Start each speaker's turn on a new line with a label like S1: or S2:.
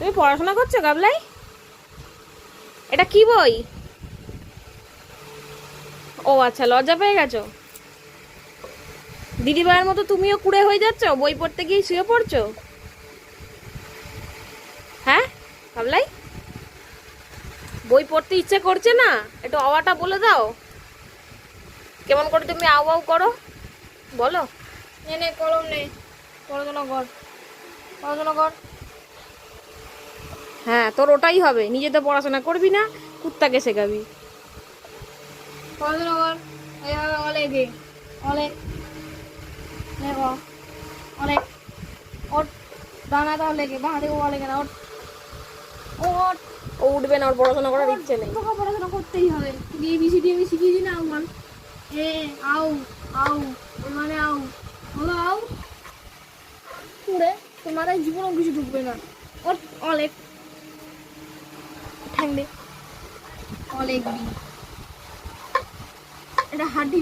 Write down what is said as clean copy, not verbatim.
S1: তুমি পড়াশোনা করছো গাবলাই? এটা কি বই? ও আচ্ছা, লজ্জা পেয়ে গেছো? দিদিভাইয়ের মতো তুমিও কুড়ে হয়ে যাচ্ছ, বই পড়তে গিয়ে শুয়ে পড়ছো? হ্যাঁ গাবলাই, বই পড়তে ইচ্ছে করছে না? একটু আওয়াটা বলে দাও, কেমন করে তুমি আও আও করো বলো।
S2: নে নে কলম নে, পড়াশোনা কর, পড়াশোনা কর।
S1: হ্যাঁ, তোর ওটাই হবে, নিজে তো পড়াশোনা করবি না, কুত্তাকে শেখাবি।
S2: পড়াশোনা কর। এইভাবে অলেকে অলেক দেখো, অলেক ওট। ডানা তাহলে কে বাঁ থেকে অলেকে না, ওট ওট
S1: ও উঠবে না, ওর পড়াশোনা করার
S2: ওট।
S1: ইচ্ছে নেই।
S2: তোকে পড়াশোনা করতেই হবে, তোকে এবিসিডি আমি শিখিয়েছি না। আউমান এ আউ, আউ মানে আউ হলো আউ। পুরে তোর মাথায় জীবনও কিছু ঢুকবে না। ওট অলেক ঠ্যাং দে, অলেক এটা হাড্ডি।